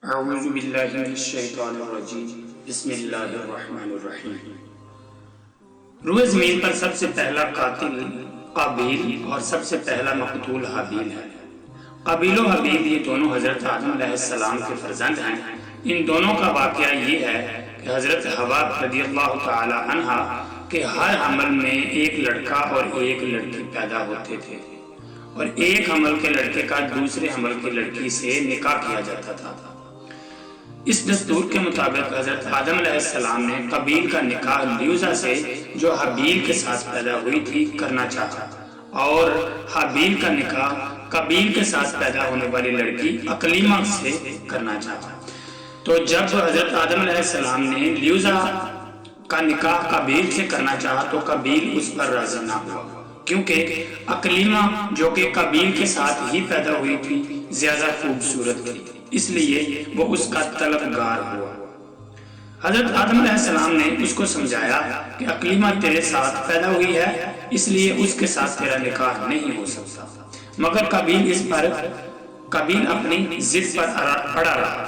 اعوذ باللہ من الشیطان الرجیم بسم اللہ الرحمن الرحیم۔ روئے زمین پر سب سے پہلا قاتل قابیل اور سب سے پہلا مقتول حابیل ہے۔ قابیل و حابیل یہ دونوں حضرت آدم علیہ السلام کے فرزند ہیں۔ ان دونوں کا واقعہ یہ ہے کہ حضرت حوا رضی اللہ تعالی عنہ کے ہر حمل میں ایک لڑکا اور ایک لڑکی پیدا ہوتے تھے، اور ایک حمل کے لڑکے کا دوسرے حمل کی لڑکی سے نکاح کیا جاتا تھا۔ اس دستور کے مطابق حضرت آدم علیہ السلام نے قابیل کا نکاح لیوزا سے جو حابیل کے ساتھ پیدا ہوئی تھی کرنا چاہا، اور حابیل کا نکاح قابیل کے ساتھ پیدا ہونے والی لڑکی اقلیمہ سے کرنا چاہا۔ تو جب حضرت آدم علیہ السلام نے لیوزا کا نکاح قابیل سے کرنا چاہا تو قابیل اس پر راضی نہ ہوا، کیونکہ اقلیمہ جو کہ قابیل کے ساتھ ہی پیدا ہوئی تھی زیادہ خوبصورت تھی، اس لیے وہ اس کا طلبگار ہوا۔ حضرت آدم علیہ السلام نے اس کو سمجھایا کہ اقلیمہ تیرے ساتھ پیدا ہوئی ہے، اس لیے اس کے ساتھ تیرا نکاح نہیں ہو سکتا، مگر قابیل اپنی ضد پر اڑا رہا۔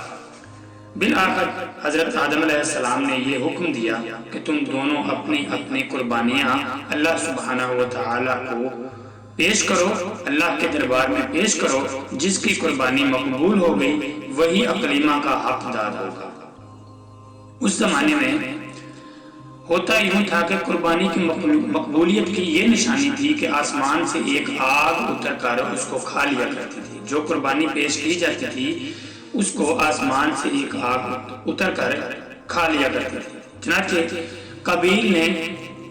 بالآخر حضرت آدم علیہ السلام نے یہ حکم دیا کہ تم دونوں اپنی اپنی قربانیاں اللہ سبحانہ و تعالیٰ کو پیش کرو، اللہ کے دربار میں پیش کرو۔ جس کی قربانی مقبول ہو گئی وہی اقلیمہ کا حقدار ہوگا۔ اس زمانے میں ہوتا یوں تھا کہ قربانی کی مقبولیت کی یہ نشانی تھی کہ آسمان سے ایک آگ اتر کر اس کو کھا لیا کرتی تھی۔ جو قربانی پیش کی جاتی تھی اس کو آسمان سے ایک آگ اتر کر کھا لیا کرتی تھی۔ چنانچہ قابیل نے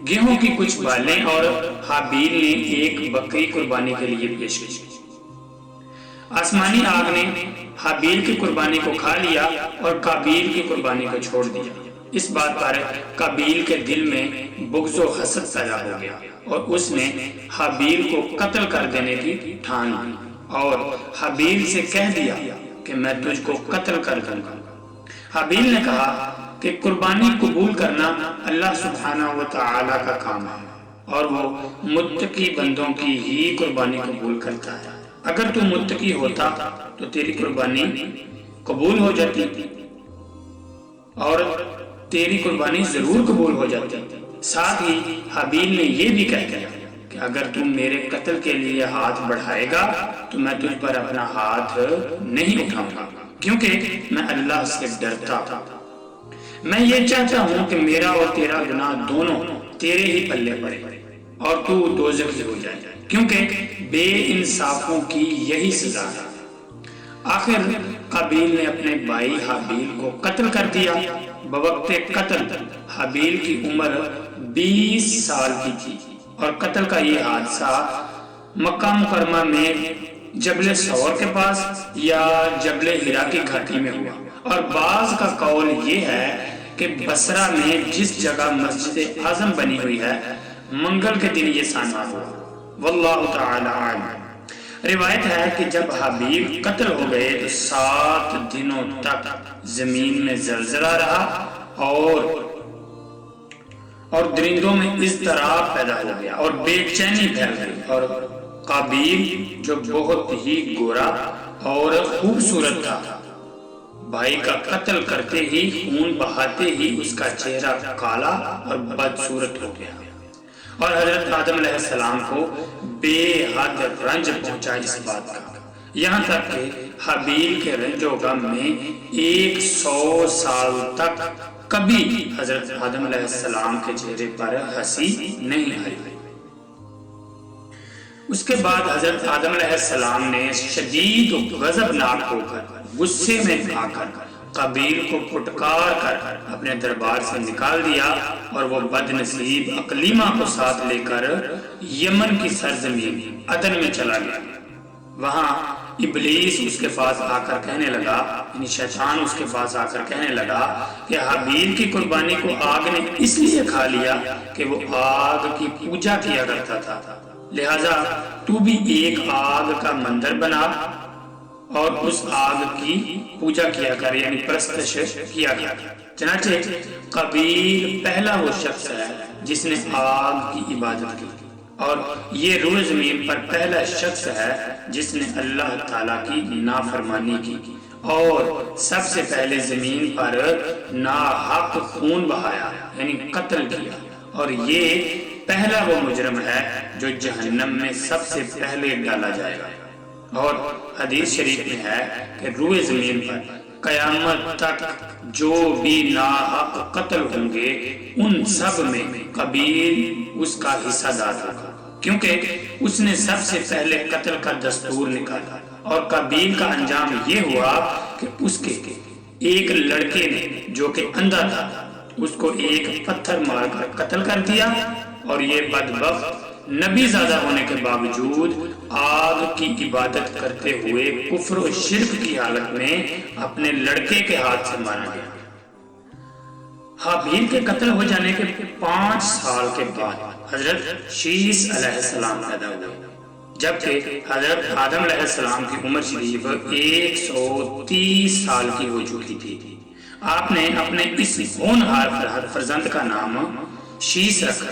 گیہوں کی کچھ بالیں اور حابیل نے ایک بکری قربانی کے لیے پیش کی۔ آسمانی آگ نے حابیل کی قربانی کو کھا لیا اور قابیل کی قربانی کو چھوڑ دیا۔ اس بات پر قابیل کے دل میں بغض و حسد پیدا ہو گیا اور اس نے حابیل کو قتل کر دینے کی ٹھان لی اور حابیل سے کہہ دیا کہ میں تجھ کو قتل کر دوں گا۔ حابیل نے کہا کہ قربانی قبول کرنا اللہ سبحانہ و تعالیٰ کا کام ہے، اور وہ متقی بندوں کی ہی قربانی قبول کرتا ہے۔ اگر تو متقی ہوتا تو تیری قربانی قبول ہو جاتی، اور تیری قربانی ضرور قبول ہو جاتی۔ ساتھ ہی حابیل نے یہ بھی کہہ دیا کہ اگر تم میرے قتل کے لیے ہاتھ بڑھائے گا تو میں تجھ پر اپنا ہاتھ نہیں اٹھاؤں گا، کیونکہ میں اللہ سے ڈرتا تھا۔ میں یہ چاہتا ہوں کہ میرا اور تیرا گناہ دونوں تیرے ہی پلے پڑے اور تو دوزخی ہو جائے، کیونکہ بے انصافوں کی یہی سزا ہے۔ آخر قابیل نے اپنے بھائی حابیل کو قتل کر دیا۔ بوقت قتل حابیل کی عمر 20 سال کی تھی، اور قتل کا یہ حادثہ مکہ مکرمہ میں جبل ثور کے پاس یا جبل حرا کی گھاٹی میں ہوا، اور بعض کا قول یہ ہے کہ بصرہ میں جس جگہ مسجد اعظم بنی ہوئی ہے منگل کے دن یہ سانحہ ہوا۔ واللہ تعالی عالم۔ روایت ہے کہ جب حابیل قتل ہو گئے تو 7 دنوں تک زمین میں زلزلہ رہا اور درندوں میں اضطراب پیدا ہو گیا اور بے چینی پھیل گئی، اور قابیل جو بہت ہی گورا اور خوبصورت تھا، بھائی کا قتل کرتے ہی خون بہاتے ہی اس کا چہرہ کالا اور بدصورت ہو گیا، اور حضرت آدم علیہ السلام کو بے حد رنج پہنچا اس بات کا، یہاں تک کہ حابیل کے رنج و غم میں 100 سال تک کبھی حضرت آدم علیہ السلام کے چہرے پر ہنسی نہیں آئی۔ اس کے بعد حضرت آدم علیہ السلام نے شدید و غضبناک ہو کر غصے میں آ کر قابیل کو پھٹکار کر اپنے دربار سے نکال دیا، اور وہ بد نصیب اقلیمہ کو ساتھ لے کر یمن کی سرزمین عدن میں چلا گیا۔ وہاں ابلیس اس کے پاس آ کر کہنے لگا، یعنی شیطان اس کے پاس آ کر کہنے لگا کہ حابیل کی قربانی کو آگ نے اس لیے کھا لیا کہ وہ آگ کی پوجا کیا کرتا تھا، لہذا تو بھی ایک آگ کا مندر بنا اور اس آگ کی پوجا کیا کر، یعنی پرستش کیا گیا۔ چنانچہ قابیل پہلا وہ شخص ہے جس نے آگ کی عبادت کی، اور یہ روئے زمین پر پہلا شخص ہے جس نے اللہ تعالیٰ کی نافرمانی کی اور سب سے پہلے زمین پر ناحق خون بہایا یعنی قتل کیا، اور یہ پہلا وہ مجرم ہے جو جہنم میں سب سے پہلے ڈالا جائے گا۔ اور حدیث شریف میں ہے کہ روئے زمین پر قیامت تک جو بھی ناحق قتل ہوں گے ان سب میں قابیل اس کا حصہ دار ہوگا، کیونکہ اس نے سب سے پہلے قتل کا دستور نکالا، اور قابیل کا انجام یہ ہوا کہ اس کے ایک لڑکے نے جو کہ اندھا تھا اس کو ایک پتھر مار کر قتل کر دیا، اور یہ بدبخت نبی زادہ ہونے کے باوجود آگ کی عبادت کرتے ہوئے کفر و شرک کی حالت میں اپنے لڑکے کے ہاتھ سے مارا گیا۔ حابیل کے قتل ہو جانے کے 5 سال کے بعد حضرت شیس علیہ السلام پیدا ہوئے، جبکہ حضرت آدم علیہ السلام کی عمر شریف 130 سال کی ہو چکی تھی۔ آپ نے اپنے اس ہونہار فرزند کا نام شیس رکھا۔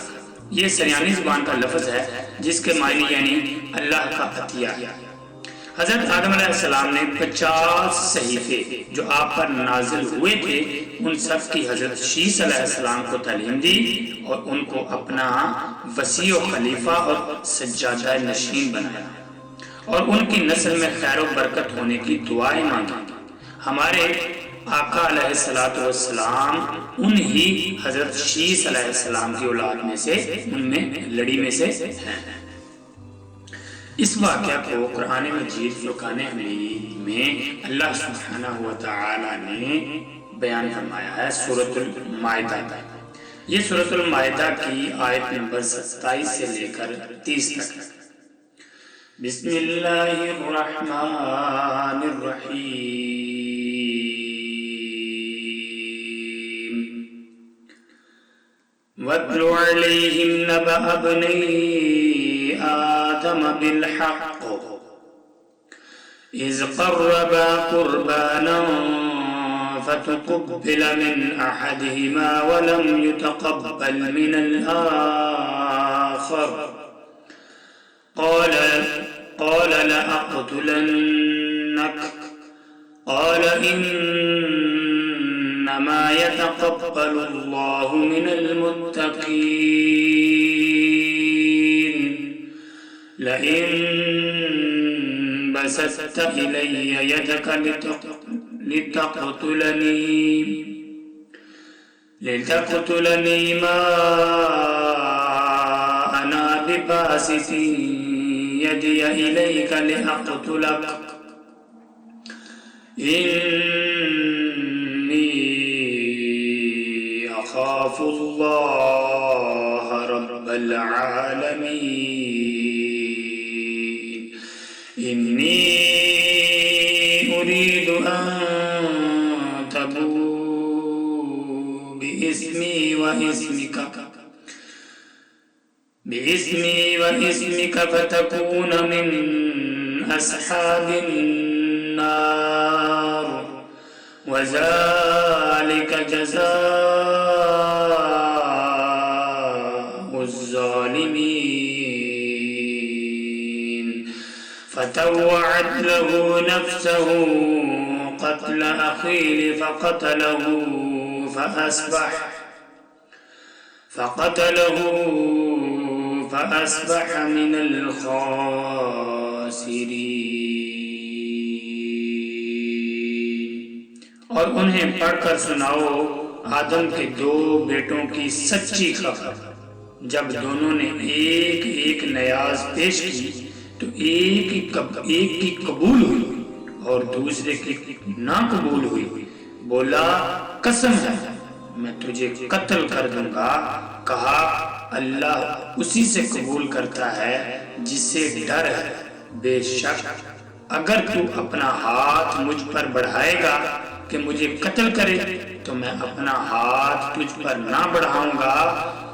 یہ سریانی زبان کا لفظ ہے جس کے معنی یعنی اللہ کا عطیہ ہے۔ حضرت آدم علیہ السلام نے 50 صحیفے جو آپ پر نازل ہوئے تھے ان سب کی حضرت شیس علیہ السلام کو تعلیم دی اور ان کو اپنا وسیع و خلیفہ اور سجادہ نشین بنایا، اور ان کی نسل میں خیر و برکت ہونے کی دعائیں مانگی۔ ہمارے آقا علیہ السلام انہی حضرت شیس علیہ السلام کی اولاد میں سے ان میں لڑی میں سے ہیں۔ اس واقعہ کو قرآن مجید فرقان حمید میں اللہ سبحانہ و تعالی نے بیان فرمایا ہے سورۃ المائدہ۔ یہ سورۃ المائدہ کی آیت نمبر 27 سے لے کر 30 تک ہے۔ بسم اللہ الرحمن الرحیم۔ وَاتْلُ عَلَيْهِمْ نَبَأَ ابْنَيْ آدَمَ بِالْحَقِّ إِذْ قَرَّبَا قُرْبَانًا فَتُقُبِّلَ مِنْ أَحَدِهِمَا وَلَمْ يُتَقَبَّلْ مِنَ الْآخَرِ قَالَ لَأَقْتُلَنَّكَ قَالَ إِنَّمَا يَتَقَبَّلُ اللَّهُ مِنَ الْمُتَّقِينَ لَئِن بَسَطتَ إِلَيَّ يَدَكَ لِتَقْتُلَنِي مَا أَنَا بِبَاسِطٍ يَدِيَ إِلَيْكَ لِأَقْتُلَكَ إِنِّي أَخَافُ اللَّهَ رَبَّ الْعَالَمِينَ إِنِّي أُرِيدُ أَن تَبُوءَ بِإِسْمِي وَإِسْمِكَ فَتَكُونَ مِنْ أَصْحَابِ النَّارِ وَذَلِكَ جَزَاءُ الظَّالِمِينَ فَطَوَّعَتْ لَهُ نَفْسُهُ قَتْلَ أَخِيهِ فَأَصْبَحَ مِنَ الْخَاسِرِينَ۔ اور انہیں پڑھ کر سناؤ آدم کے 2 بیٹوں کی سچی خبر۔ جب دونوں نے ایک ایک نیاز پیش کی تو ایک کی قبول ہوئی اور دوسرے کی نہ قبول ہوئی۔ بولا قسم ہے میں تجھے قتل کر دوں گا۔ کہا اللہ اسی سے قبول کرتا ہے جسے ڈر ہے۔ بے شک اگر تو اپنا ہاتھ مجھ پر بڑھائے گا کہ مجھے قتل کرے تو میں اپنا ہاتھ تجھ پر نہ بڑھاؤں گا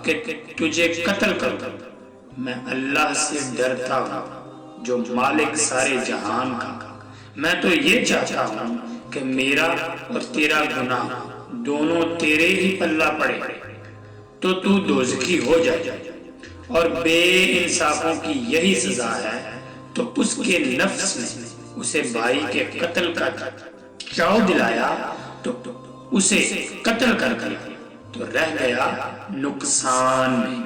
کہ تجھے قتل کروں۔ میں اللہ سے ڈرتا ہوں جو مالک سارے جہان کا۔ میں تو یہ چاہتا ہوں کہ میرا اور تیرا گناہ دونوں تیرے ہی پلہ پڑے تو تو دوزخی ہو جائے، اور بے انصافوں کی یہی سزا ہے۔ تو اس کے نفس نے اسے بھائی کے قتل کا چاؤ دلایا تو اسے قتل کر دیا تو رہ گیا نقصان میں۔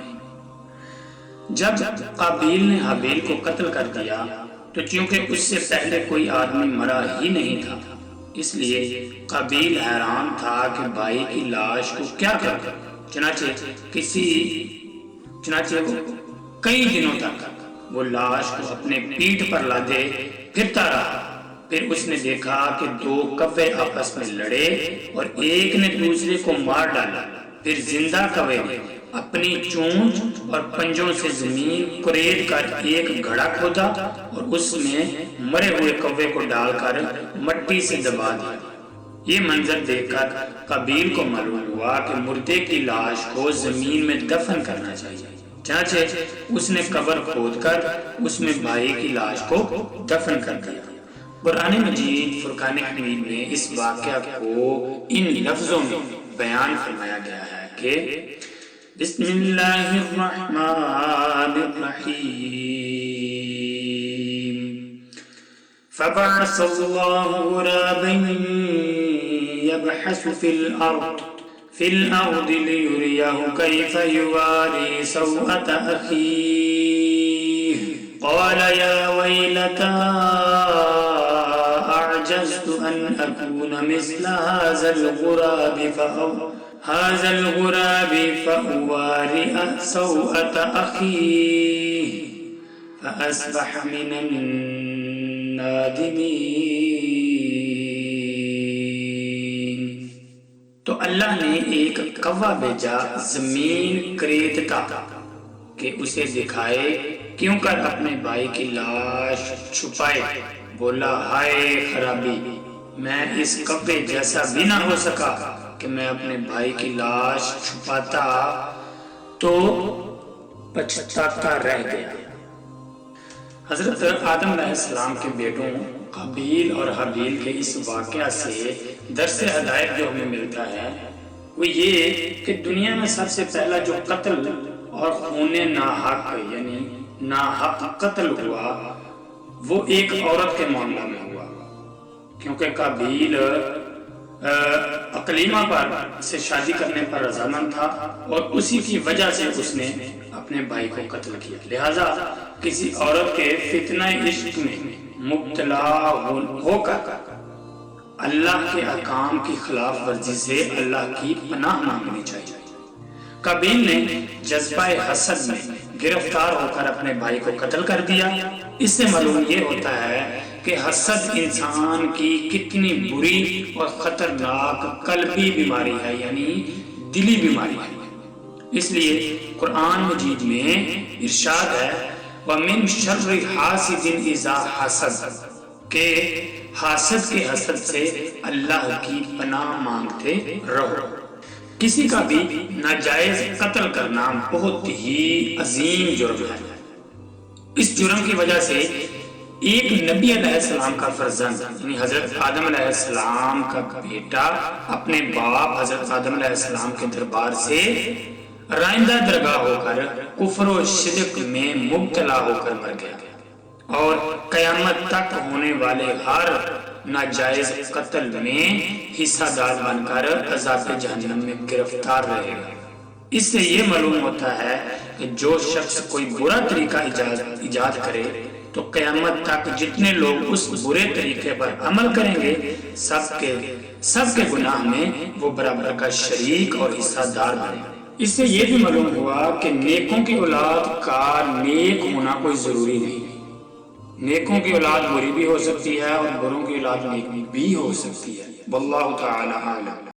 جب قابیل نے حابیل کو قتل کر دیا تو چونکہ اس سے پہلے کوئی آدمی مرا ہی نہیں تھا، اس لیے قابیل حیران تھا کہ بھائی کی لاش کو کیا کرے۔ چنانچہ وہ کئی دنوں تک وہ لاش کو اپنے پیٹھ پر لادے پھرتا رہا۔ پھر اس نے دیکھا کہ دو کوے آپس میں لڑے اور ایک نے دوسرے کو مار ڈالا۔ پھر زندہ کوے نے اپنی چونچ اور پنجوں سے زمین کریٹ کر ایک گھڑا کھودا اور اس میں مرے ہوئے کوے کو ڈال کر مٹی سے دبا دیا۔ یہ منظر دیکھ کر قابیل کو معلوم ہوا کہ مردے کی لاش کو زمین میں دفن کرنا چاہیے، چنانچہ اس نے قبر کھود کر اس میں بھائی کی لاش کو دفن کر دیا۔ قرآن مجید فرقان حمید میں اس واقعہ کو ان لفظوں میں بیان فرمایا گیا ہے کہ بسم اللہ الرحمن الرحیم فبعث اللہ غرابا يبحث في الأرض ليريه كيف يواري سوءة أخيه قال يا ويلتى أعجزت أن أكون مثل هذا الغراب فأوارئ سوءة أخيه فأصبح من النادمين۔ تو اللہ نے ایک کوا بھیجا زمین کریتتا کہ اسے دکھائے کیوں کر اپنے بھائی کی لاش چھپائے۔ بولا ہائے خرابی، میں اس کبے جیسا بھی نہ ہو سکا کہ میں اپنے بھائی کی لاش چھپاتا تو پچھتاتا رہ گیا۔ حضرت آدم علیہ السلام کے بیٹوں قابیل اور حابیل کے اس واقعہ سے درس ہدایت جو ہمیں ملتا ہے وہ یہ کہ دنیا میں سب سے پہلا جو قتل اور خون ناحق یعنی ناحق قتل ہوا وہ ایک عورت کے معاملہ میں ہوا، کیونکہ قابیل اقلیمہ پر سے شادی کرنے پر رضامند تھا اور اسی کی وجہ سے اس نے اپنے بھائی کو قتل کیا۔ لہذا کسی عورت کے فتنہ عشق میں مبتلا ہو کر اللہ کے احکام کی خلاف ورزی سے اللہ کی پناہ مانگنی چاہیے۔ قابیل نے جذبہ حسد میں گرفتار ہو کر اپنے بھائی کو قتل کر دیا۔ اس سے معلوم یہ ہوتا ہے کہ حسد انسان کی کتنی بری اور خطرناک قلبی بیماری ہے، یعنی دلی بیماری ہے۔ اس لیے قرآن مجید میں ارشاد ہے وَمِن شَرِّ حَاسِدٍ إِذَا حَسَدَ کہ حاسد کے حسد سے اللہ کی پناہ مانگتے رہو۔ کسی کا بھی ناجائز قتل کرنا بہت ہی عظیم جرم ہے۔ اس جرم کی وجہ سے ایک نبی علیہ السلام کا فرزند یعنی حضرت آدم علیہ السلام کا بیٹا اپنے باپ حضرت آدم علیہ السلام کے دربار سے رائندہ درگاہ ہو کر کفر و شرک میں مبتلا ہو کر مر گیا اور قیامت تک ہونے والے ہر ناجائز قتل میں حصہ دار بن کر عذاب جہنم میں گرفتار رہے گا۔ اس سے یہ معلوم ہوتا ہے کہ جو شخص کوئی برا طریقہ ایجاد کرے تو قیامت تک جتنے لوگ اس برے طریقے پر عمل کریں گے سب کے گناہ میں وہ برابر کا شریک اور حصہ دار بنے گا۔ اس سے یہ بھی معلوم ہوا کہ نیکوں کی اولاد کا نیک ہونا کوئی ضروری نہیں۔ نیکوں کی اولاد بری بھی ہو سکتی ہے اور بروں کی اولاد نیک بھی ہو سکتی ہے۔ واللہ تعالی اعلم۔